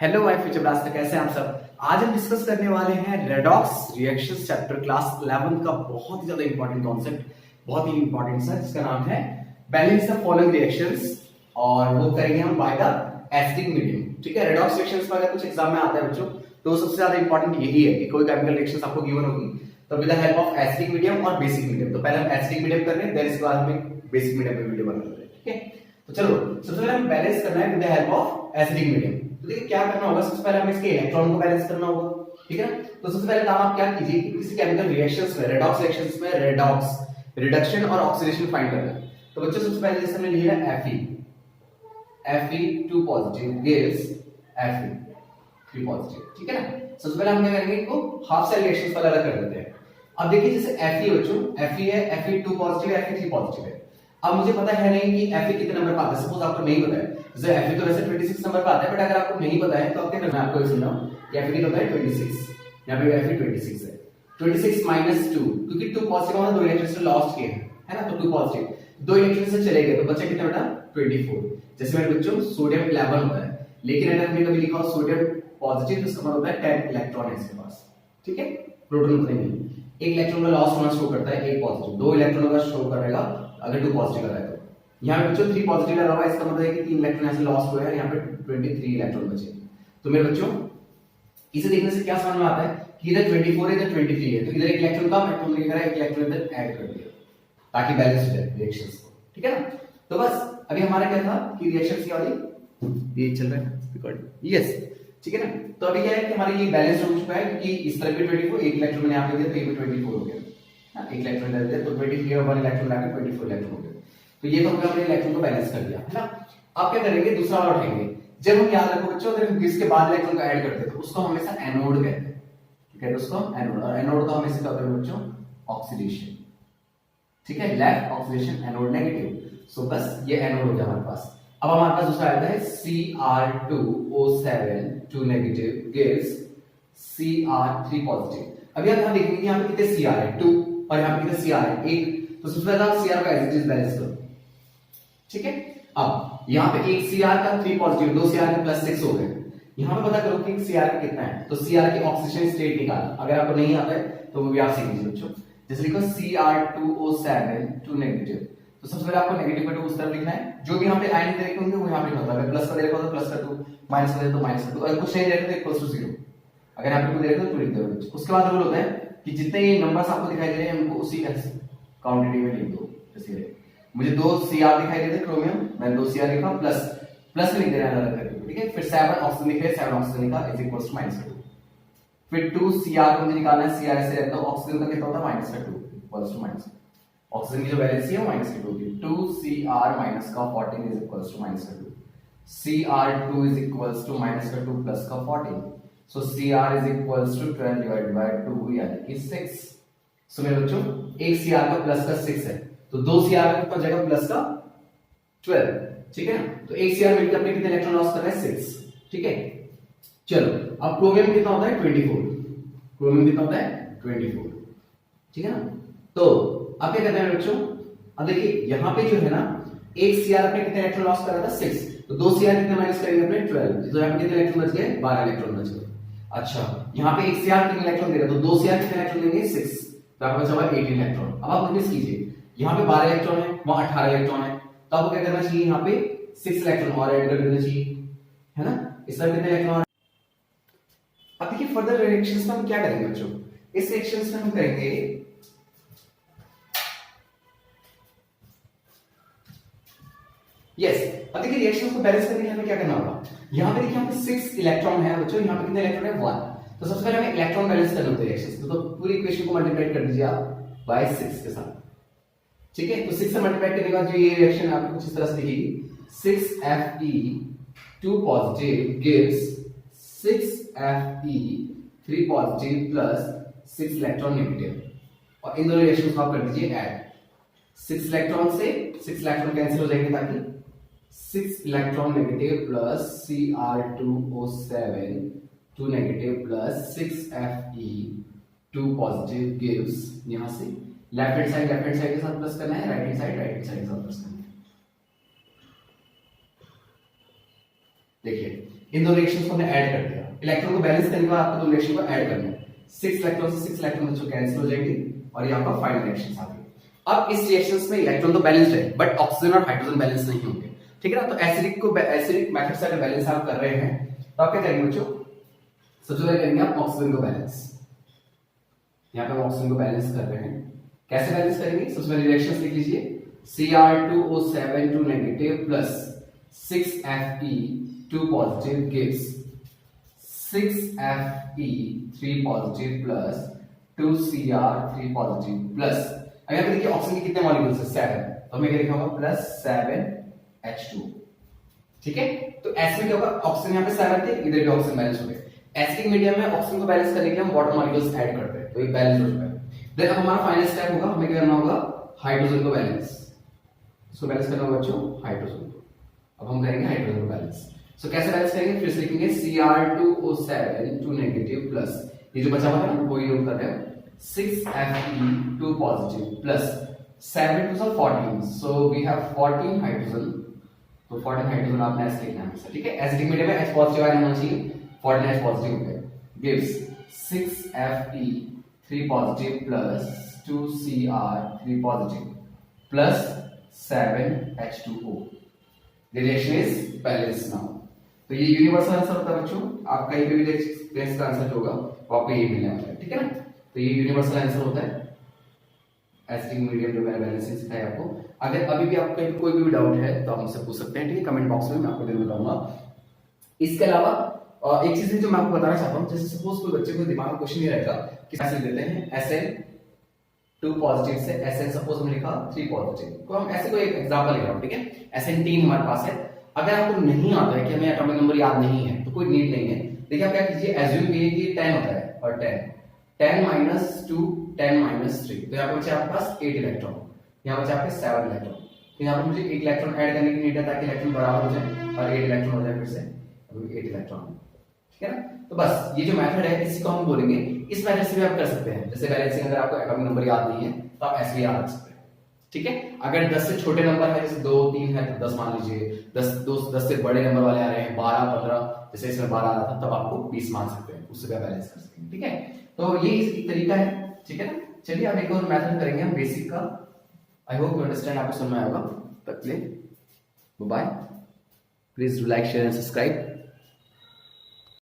Hello my future blaster, कैसे हैं आप सब। आज हम डिस्कस करने वाले हैं रेडॉक्स रिएक्शंस चैप्टर क्लास 11 का बहुत ही ज्यादा इंपॉर्टेंट कॉन्सेप्ट, बहुत ही इंपॉर्टेंट सा, जिसका नाम है बैलेंस द फॉलोइंग रिएक्शंस। और वो करेंगे हम बाय द एसिडिक मीडियम। ठीक है, रेडॉक्स रिएक्शंस में अगर कुछ एग्जाम में आता है बच्चों, तो सबसे ज्यादा इंपॉर्टेंट यही है कि कोई केमिकल रिएक्शंस आपको गिवन होगी तो with the help of acidic medium और बेसिक मीडियम। तो पहले हम एसिडिक मीडियम कर रहे हैं, देन इसके बाद हम बेसिक मीडियम पे वीडियो बना रहे हैं। ठीक है, तो चलो सबसे पहले हम बैलेंस करना है with the help of acidic medium. तो देखिए क्या करना होगा, सबसे पहले हमें इसके इलेक्ट्रॉन को बैलेंस करना होगा। ठीक है ना, तो सबसे पहले काम आप क्या कीजिए कि किसी केमिकल रिएक्शंस में, रेडॉक्स रिएक्शंस में रेडॉक्स रिडक्शन और ऑक्सीडेशन फाइंड करना है। तो बच्चों सबसे पहले जैसे हमने लिया Fe2 positive gives Fe3 positive. ठीक है ना, सबसे पहले हम क्या करेंगे, इनको हाफ सेल रिएक्शंस पर अलग कर देते हैं। अब देखिए जैसे Fe बच्चों, Fe है, Fe2 पॉजिटिव है, Fe3 पॉजिटिव है। अब मुझे पता है नहीं कि Fe कितने नंबर पर आता है, सपोज आपको नहीं पता है, जैसे Fe तो वैसे 26 नंबर पर आता है, बट अगर आपको नहीं पता है तो आप क्या करना है, आपको ये समझाऊं कि Fe कितना होता है 26, यहां पे Fe 26 है। 26 माइनस 2, क्योंकि 2 पॉजिटिव है, दो इलेक्ट्रॉन से लॉस्ट किए हैं, है ना, तो 2 पॉजिटिव, दो इलेक्ट्रॉन से चले गए तो बचा कितना बेटा 24। जैसे मेरे बच्चों सोडियम 11 होता है, लेकिन अगर हमने कभी लिखा हो सोडियम पॉजिटिव तो इसका मतलब होता है 10 इलेक्ट्रॉन है इसके पास। ठीक है, प्रोटॉन उतने नहीं, एक इलेक्ट्रॉन का लॉस्ट होना शो करता है, एक पॉजिटिव, दो इलेक्ट्रॉन का शो करेगा अगर 2 पॉजिटिव आ रहा है तो। यहाँ पे बच्चों 3 पॉजिटिव लगा हुआ है, इसका मतलब है कि 3 इलेक्ट्रॉन ऐसे लॉस्ट हुए हैं, यहाँ पे 23 इलेक्ट्रॉन बचे। तो मेरे बच्चों इसे देखने से क्या समझ में आता है कि इधर 24 है, इधर 23 है, तो इधर एक इलेक्ट्रॉन कम है तो हमने क्या करा, एक इलेक्ट्रॉन इधर ऐड कर दिया ताकि बैलेंस हो जाए रिएक्शंस को। ठीक है ना, तो बस अभी हमारा क्या था कि रिएक्शंस की वाली ये चल रहा है रिकॉर्डिंग, यस। ठीक है ना, तो अभी क्या है कि हमारी ये बैलेंस हो चुका है, क्योंकि इस तरफ भी 24, एक इलेक्ट्रॉन मैंने यहां पे दिया तो ये भी 24 हो गया, हां एक इलेक्ट्रॉन दे दिया तो 23 और 1 इलेक्ट्रॉन लाके 24 इलेक्ट्रॉन हो गया। तो ये तो हमने इलेक्ट्रॉन को बैलेंस कर दिया, है ना। अब क्या करेंगे, दूसरा वाला उठाएंगे। जब हम याद रखो बच्चों, अगर हम इसके बाद इलेक्ट्रॉन को ऐड करते हैं तो उसको हमेशा एनोड कहते हैं। ठीक है, उसको एनोड, और एनोड को हमेशा कहते हैं बच्चों ऑक्सीडेशन। ठीक है, लेफ्ट ऑक्सीडेशन, एनोड नेगेटिव। सो बस ये एनोड हो गया हमारे पास। अब हमारे पास दूसरा आता है Cr2O7 2 negative gives Cr3 positive. अब यहां देखेंगे कि यहां पे कितने Cr है 2 और यहां पे कितने Cr है 1। तो सबसे पहले आप Cr का एज इट इज बैलेंस करो। ठीक है, अब यहां पे एक Cr का 3 पॉजिटिव, दो Cr के प्लस 6 हो गए। यहां पे पता करो कि Cr का कितना है, तो Cr की ऑक्सीडेशन स्टेट निकालना। अगर आपको नहीं आता है तो वो भी आप सीख लीजिए बच्चों। जैसे लिखो Cr2O7 2 नेगेटिव, तो सबसे पहले आपको नेगेटिव का 2 उस तरफ लिखना है। जो भी यहां पे आयन दे रखे होंगे वो यहां पे लिखना होगा। अगर प्लस का दे रखा हो तो प्लस कर दो, माइनस का दे तो माइनस कर दो, अगर कुछ नहीं दे रखा तो इक्वल्स टू 0। अगर आपको कुछ दे रखा तो लिख दो। उसके बाद रूल होता है कि जितने ये नंबर्स आपको दिखाई दे रहे हैं उनको उसी क्वांटिटी में लिख दो। जैसे मुझे 2 Cr दिखाई दे रहे थे क्रोमियम, मैंने 2 Cr लिखा, प्लस प्लस लिख दे रहा है अलग करके। ठीक है, फिर 7 ऑक्सीजन लिखे, 7 ऑक्सीजन लिखा इज इक्वल्स टू -2। फिर 2 Cr को मुझे निकालना है, Cr ऐसे रहता है, ऑक्सीजन का कितना होता है -2 इक्वल्स टू -2। ऑक्सीजन की जो वैलेंसी है वो -2 होगी। 2 Cr माइनस का 14 इज इक्वल्स टू -2। Cr2 इज इक्वल्स टू -2 प्लस का 14, so Cr is equals to 12 divided by 2 यानी कि 6। सो मेरे बच्चों एक Cr का प्लस का 6 है, तो 2 Cr का कितना जाएगा प्लस का 12। ठीक है ना, तो एक Cr मिलकर अपने कितने इलेक्ट्रॉन लॉस कर रहा है 6। ठीक है, चलो अब क्रोमियम कितना होता है 24, क्रोमियम कितना होता है 24। ठीक है ना, तो अब क्या करते हैं बच्चों, अब देखिए यहां पे जो है ना एक Cr अपने कितने इलेक्ट्रॉन लॉस कर रहा था 6, तो 2 Cr कितने माइनस करेंगे अपने 12, तो यहां पे कितने इलेक्ट्रॉन बच गए 12 इलेक्ट्रॉन बच गए। अच्छा यहां पे एक Cr कितने इलेक्ट्रॉन दे रहा है, तो 2 Cr कितने इलेक्ट्रॉन देंगे 6, तो आपको बचा हुआ 18 इलेक्ट्रॉन। अब आप नोटिस कीजिए यहां पे 12 इलेक्ट्रॉन है, वहां 18 इलेक्ट्रॉन है, तो आपको क्या करना चाहिए, यहां पे 6 इलेक्ट्रॉन और ऐड कर देना चाहिए, है ना। इस तरह कितने इलेक्ट्रॉन। अब देखिए फर्दर रिएक्शंस में हम क्या करेंगे बच्चों, इस रिएक्शंस में हम करेंगे यस। अब देखिए रिएक्शंस को बैलेंस करने के लिए हमें क्या करना होगा, यहां पे देखिए यहां पे 6 इलेक्ट्रॉन है बच्चों, यहां पे कितने इलेक्ट्रन है 1। तो सबसे पहले हमें इलेक्ट्रॉन बैलेंस करना होता है रिएक्शंस, तो पूरी इक्वेशन को मल्टीप्लाई कर दीजिए आप बाय 6 के साथ। ठीक है, तो 6 से मल्टीप्लाई करने के बाद जो ये रिएक्शन आपको कुछ इस तरह से दिखेगी, 6Fe2 positive gives 6Fe3 positive plus 6 electron negative, और इन दोनों रिएक्शंस को आप कर दीजिए ऐड। 6 इलेक्ट्रॉन से 6 इलेक्ट्रॉन कैंसिल हो जाएंगे, ताकि 6 electron negative plus Cr2O7 2 negative plus 6Fe2 positive gives, यहां से लेफ्ट हैंड साइड के साथ प्लस करना है, राइट हैंड साइड के साथ प्लस करना है। देखिए इन दो रिएक्शंस को हमने ऐड कर दिया। इलेक्ट्रॉन को बैलेंस करने के बाद आपको दो रिएक्शन को ऐड करना है। 6 इलेक्ट्रॉन से 6 इलेक्ट्रॉन जो कैंसिल हो जाएंगे और ये आपका फाइनल रिएक्शंस आ गई। अब इस रिएक्शंस में इलेक्ट्रॉन तो बैलेंस है बट ऑक्सीजन और हाइड्रोजन बैलेंस नहीं होंगे, ठीक है ना। तो एसिडिक मेथड से अगर बैलेंस आप कर रहे हैं तो आप क्या करेंगे बच्चों, सबसे पहले करेंगे आप ऑक्सीजन को बैलेंस। यहाँ पे हम ऑक्सीजन को बैलेंस कर रहे हैं, कैसे बैलेंस करेंगे, सबसे पहले रिएक्शंस लिख लीजिए। Cr2O7 2 negative plus 6Fe2 positive gives 6Fe3 positive plus 2Cr3 positive plus, अब यहाँ पे देखिए ऑक्सीजन के कितने मॉलिक्यूल्स है 7, तो हमें क्या लिखा होगा प्लस 7H2, ठीक है। तो ऐसे में क्या होगा, ऑक्सीजन यहाँ पे 7 थे, इधर भी ऑक्सीजन बैलेंस हो गए। एसिडिक मीडियम में ऑक्सीजन को बैलेंस करने के लिए हम वाटर मॉलिक्यूल्स ऐड करते हैं, तो ये बैलेंस हो चुका है। देन अब हमारा फाइनल स्टेप होगा, हमें क्या करना होगा, हाइड्रोजन को बैलेंस, इसको बैलेंस करना होगा बच्चों हाइड्रोजन को। अब हम करेंगे हाइड्रोजन को बैलेंस। सो कैसे बैलेंस करेंगे, फिर से लिखेंगे Cr2O7 2 नेगेटिव प्लस ये जो बचा हुआ है ना वो यूज कर रहे हैं 6Fe2 positive plus 7 2 14, so we have 14 hydrogen. तो 14 हाइड्रोजन आपने ऐसे लिखना है, ठीक है। एसिडिक मीडियम में H पॉजिटिव आयन होना चाहिए, 14 H पॉजिटिव हो गया, gives 6Fe3 positive plus 2Cr3 positive plus 7H2O। The reaction is balanced now। तो ये यूनिवर्सल आंसर होता है बच्चों, आप कहीं पे भी देखें इसका आंसर जो होगा वो आपको ये मिलने वाला है, ठीक है ना। तो ये यूनिवर्सल आंसर होता है एसिडिक मीडियम जो मैंने बैलेंसिंग सिखाया आपको। अगर अभी भी आपको कोई भी डाउट है तो आप मुझसे पूछ सकते हैं, ठीक है, कमेंट बॉक्स में, मैं आपको जरूर बताऊंगा। इसके अलावा एक चीज जो मैं आपको बताना चाहता हूँ, जैसे सपोज कोई बच्चे को दिमाग में क्वेश्चन नहीं रहेगा कि कैसे देते हैं Sn2 पॉजिटिव से Sn सपोज हमने लिखा 3 पॉजिटिव, तो हम ऐसे कोई एग्जांपल ले रहा हूं, ठीक है। Sn3 हमारे पास है, अगर आपको नहीं आता है कि हमें एटॉमिक नंबर याद नहीं है तो कोई नीड नहीं है। देखिए आप क्या कीजिए, एज्यूम कीजिए कि 10 होता है और 10 माइनस 2 10 माइनस 3, तो यहाँ पे बचे आपके पास 8 इलेक्ट्रॉन, यहाँ बचे आपके 7 इलेक्ट्रॉन। तो यहाँ पे मुझे 1 इलेक्ट्रॉन ऐड करने की नीड है ताकि इलेक्ट्रॉन बराबर हो जाए और 8 इलेक्ट्रॉन हो जाए फिर से, अभी 8 इलेक्ट्रॉन, ठीक है ना। तो बस ये जो मेथड है इसी को हम बोलेंगे, इस मेथड से भी आप कर सकते हैं। जैसे बैलेंसिंग अगर आपको एटॉमिक नंबर याद नहीं है तो आप ऐसे भी याद रख सकते हैं, ठीक है। अगर 10 से छोटे नंबर है, जैसे 2 3 है तो 10 मान लीजिए, 10 से बड़े नंबर वाले आ रहे हैं 12 15, जैसे इसमें 12 आ रहा था तब आपको 20 मान सकते हैं, उससे भी आप बैलेंस कर सकते हैं, ठीक है। तो ये एक तरीका है, ठीक है ना। चलिए अब एक और मेथड करेंगे हम बेसिक का। आई होप यू अंडरस्टैंड, आपको समझ में आएगा। तब के लिए bye, please do like share and subscribe.